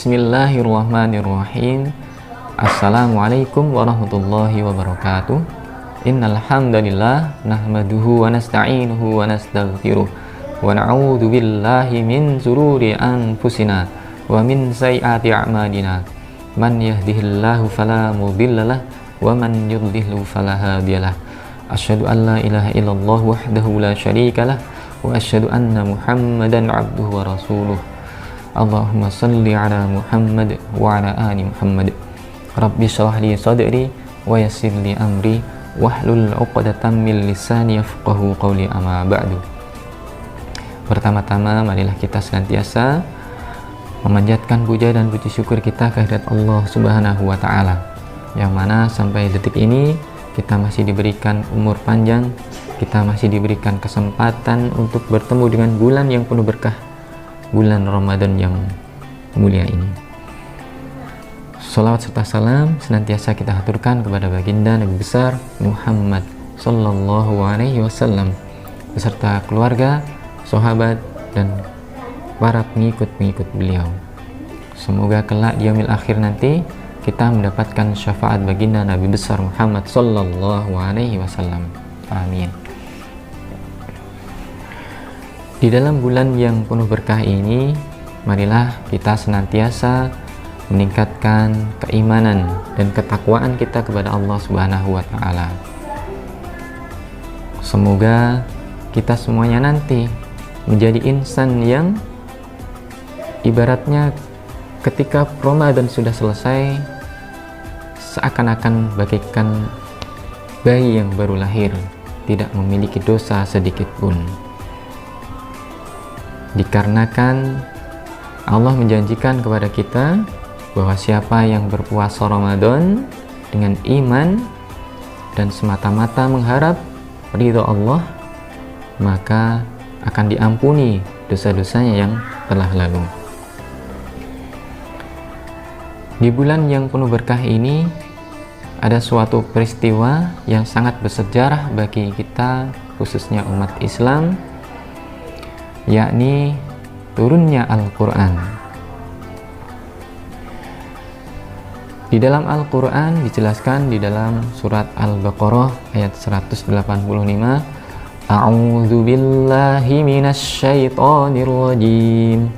Bismillahirrahmanirrahim. Assalamualaikum warahmatullahi wabarakatuh. Innal hamdalillah nahmaduhu wa nasta'inuhu wa nastaghfiruh wa na'udzu billahi min shururi anfusina wa min sayyiati a'malina. Man yahdihillahu fala mudhillalah wa man yudhlilhu fala hadiyalah. Asyhadu an la ilaha illallah wahdahu la syarikalah wa asyhadu anna Muhammadan abduhu wa rasuluh. Allahumma salli ala Muhammad wa ala ali Muhammad. Rabbi shrah li sadri wa yassir li amri wahlul 'uqdatam min lisani yafqahu qawli, amma ba'du. Pertama-tama marilah kita senantiasa memanjatkan puja dan puji syukur kita kehadirat Allah Subhanahu wa taala, yang mana sampai detik ini kita masih diberikan umur panjang, kita masih diberikan kesempatan untuk bertemu dengan bulan yang penuh berkah, bulan Ramadan yang mulia ini. Salawat serta salam senantiasa kita haturkan kepada baginda Nabi besar Muhammad sallallahu alaihi wasallam beserta keluarga, sahabat dan para pengikut-pengikut beliau. Semoga kelak di yaumil akhir nanti kita mendapatkan syafaat baginda Nabi besar Muhammad sallallahu alaihi wasallam. Amin. Di dalam bulan yang penuh berkah ini, marilah kita senantiasa meningkatkan keimanan dan ketakwaan kita kepada Allah Subhanahu wa taala. Semoga kita semuanya nanti menjadi insan yang ibaratnya ketika Ramadan sudah selesai seakan-akan bagaikan bayi yang baru lahir, tidak memiliki dosa sedikit pun. Dikarenakan Allah menjanjikan kepada kita bahwa siapa yang berpuasa Ramadan dengan iman dan semata-mata mengharap ridha Allah, maka akan diampuni dosa-dosanya yang telah lalu. Di bulan yang penuh berkah ini ada suatu peristiwa yang sangat bersejarah bagi kita, khususnya umat Islam, yakni turunnya Al-Quran. Di dalam Al-Quran dijelaskan di dalam surat Al-Baqarah ayat 185, A'udzu billahi minasyaitonir rajim.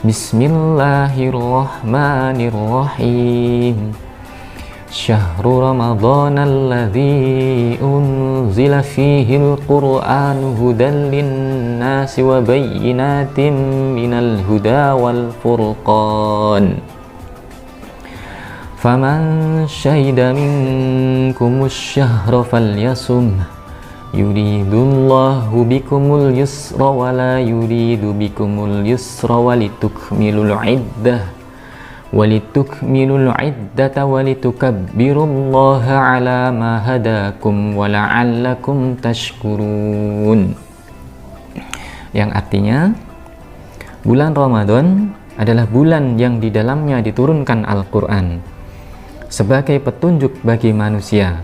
Bismillahirrahmanirrahim. Syahrul Ramadhanal ladzi unzila fihil Qur'anu hudan linnasi wa bayyinatin minal huda wal furqan. Faman syahida minkumus syahra falyasum. Yuridullahu bikumul yusra wa la yuridu bikumul yusra walitukmilul iddah walitukmilul iddata walitukabbirullaha ala ma hadakum wa la'allakum tashkurun. Yang artinya, bulan Ramadan adalah bulan yang di dalamnya diturunkan Al-Quran sebagai petunjuk bagi manusia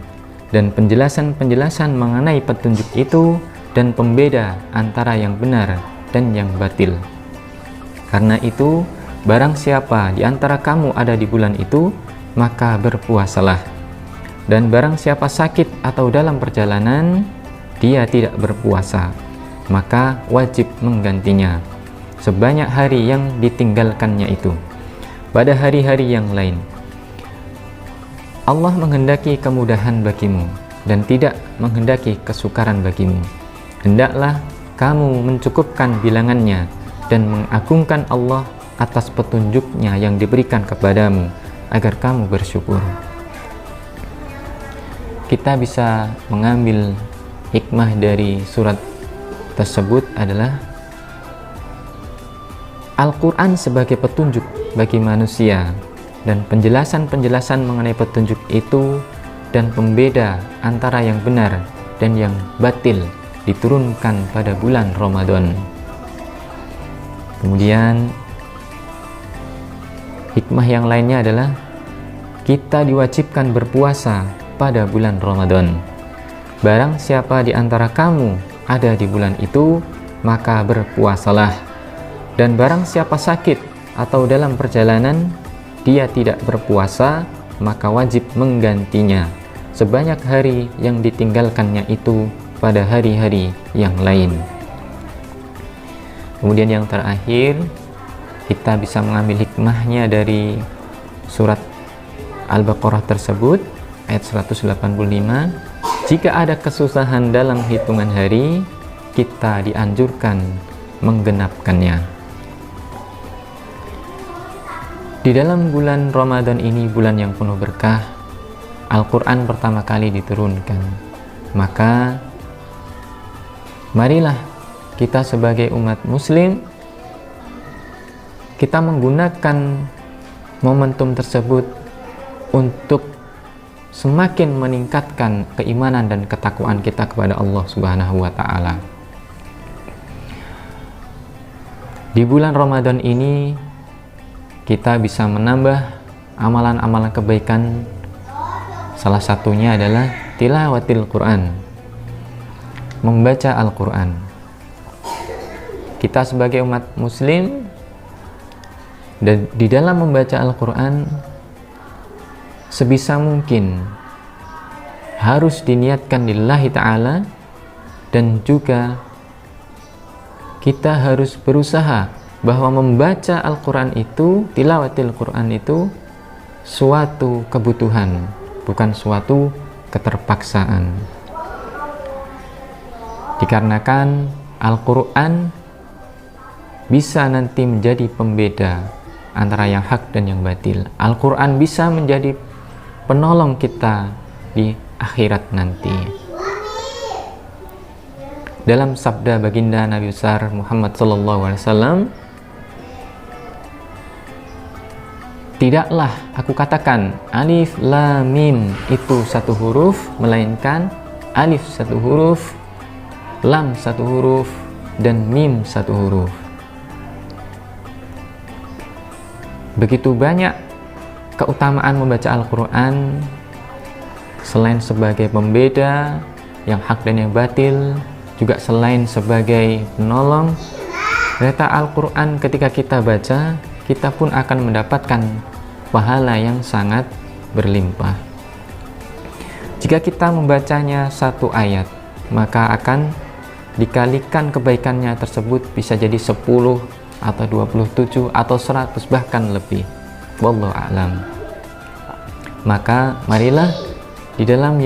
dan penjelasan-penjelasan mengenai petunjuk itu dan pembeda antara yang benar dan yang batil. Karena itu, barang siapa di antara kamu ada di bulan itu, maka berpuasalah. Dan barang siapa sakit atau dalam perjalanan, dia tidak berpuasa, maka wajib menggantinya sebanyak hari yang ditinggalkannya itu pada hari-hari yang lain. Allah menghendaki kemudahan bagimu dan tidak menghendaki kesukaran bagimu. Hendaklah kamu mencukupkan bilangannya dan mengagungkan Allah atas petunjuknya yang diberikan kepadamu agar kamu bersyukur. Kita bisa mengambil hikmah dari surat tersebut adalah Al-Quran sebagai petunjuk bagi manusia dan penjelasan-penjelasan mengenai petunjuk itu dan pembeda antara yang benar dan yang batil diturunkan pada bulan Ramadan. Kemudian hikmah yang lainnya adalah kita diwajibkan berpuasa pada bulan Ramadan. Barang siapa di antara kamu ada di bulan itu, maka berpuasalah. Dan barang siapa sakit atau dalam perjalanan dia tidak berpuasa, maka wajib menggantinya sebanyak hari yang ditinggalkannya itu pada hari-hari yang lain. Kemudian yang terakhir, kita bisa mengambil hikmahnya dari surat Al-Baqarah tersebut, ayat 185. Jika ada kesusahan dalam hitungan hari, kita dianjurkan menggenapkannya. Di dalam bulan Ramadan ini, bulan yang penuh berkah, Al-Quran pertama kali diturunkan. Maka marilah kita sebagai umat muslim, kita menggunakan momentum tersebut untuk semakin meningkatkan keimanan dan ketakwaan kita kepada Allah Subhanahu wa Ta'ala. Di bulan Ramadan ini kita bisa menambah amalan-amalan kebaikan. Salah satunya adalah tilawatil Quran, membaca Al-Quran. Kita sebagai umat muslim, dan di dalam membaca Al-Quran sebisa mungkin harus diniatkan lillahi ta'ala, dan juga kita harus berusaha bahwa membaca Al-Quran itu, tilawatil Quran itu suatu kebutuhan, bukan suatu keterpaksaan. Dikarenakan Al-Quran bisa nanti menjadi pembeda antara yang hak dan yang batil. Al-Quran bisa menjadi penolong kita di akhirat nanti. Dalam sabda baginda Nabi besar Muhammad SAW, tidaklah aku katakan alif lam mim itu satu huruf, melainkan alif satu huruf, lam satu huruf, dan mim satu huruf. Begitu banyak keutamaan membaca Al-Quran, selain sebagai pembeda yang hak dan yang batil, juga selain sebagai penolong. Ternyata Al-Quran ketika kita baca, kita pun akan mendapatkan pahala yang sangat berlimpah. Jika kita membacanya satu ayat, maka akan dikalikan kebaikannya tersebut bisa jadi 10 atau 27 atau 100 bahkan lebih. Wallahu a'lam. Maka marilah di dalam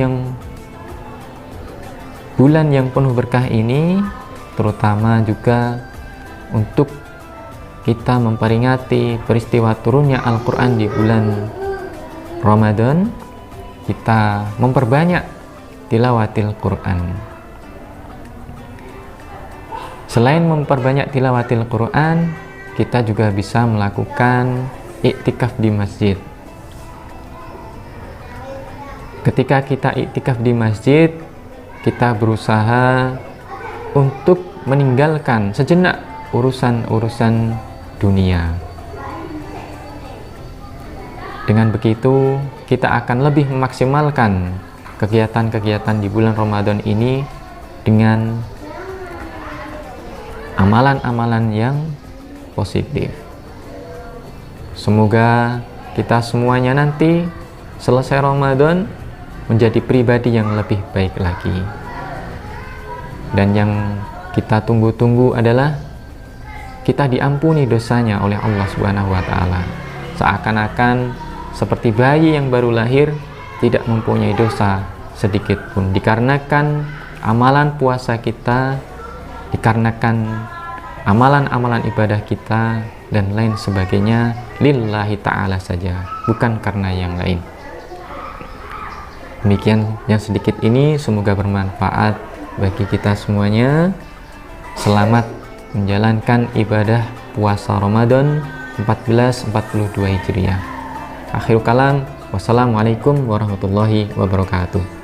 bulan yang penuh berkah ini, terutama juga untuk kita memperingati peristiwa turunnya Al-Quran di bulan Ramadan, kita memperbanyak tilawatil Quran. Selain memperbanyak tilawatil Quran, kita juga bisa melakukan iktikaf di masjid. Ketika kita iktikaf di masjid, kita berusaha untuk meninggalkan sejenak urusan-urusan dunia. Dengan begitu, kita akan lebih memaksimalkan kegiatan-kegiatan di bulan Ramadan ini dengan amalan-amalan yang positif. Semoga kita semuanya nanti selesai Ramadan menjadi pribadi yang lebih baik lagi. Dan yang kita tunggu-tunggu adalah kita diampuni dosanya oleh Allah Subhanahu wa Ta'ala. Seakan-akan seperti bayi yang baru lahir, tidak mempunyai dosa sedikit pun, dikarenakan amalan puasa kita, dikarenakan amalan-amalan ibadah kita dan lain sebagainya lillahi ta'ala saja, bukan karena yang lain. Demikian yang sedikit ini, semoga bermanfaat bagi kita semuanya. Selamat menjalankan ibadah puasa Ramadan 1442 Hijriah. Akhirul kalam, wassalamualaikum warahmatullahi wabarakatuh.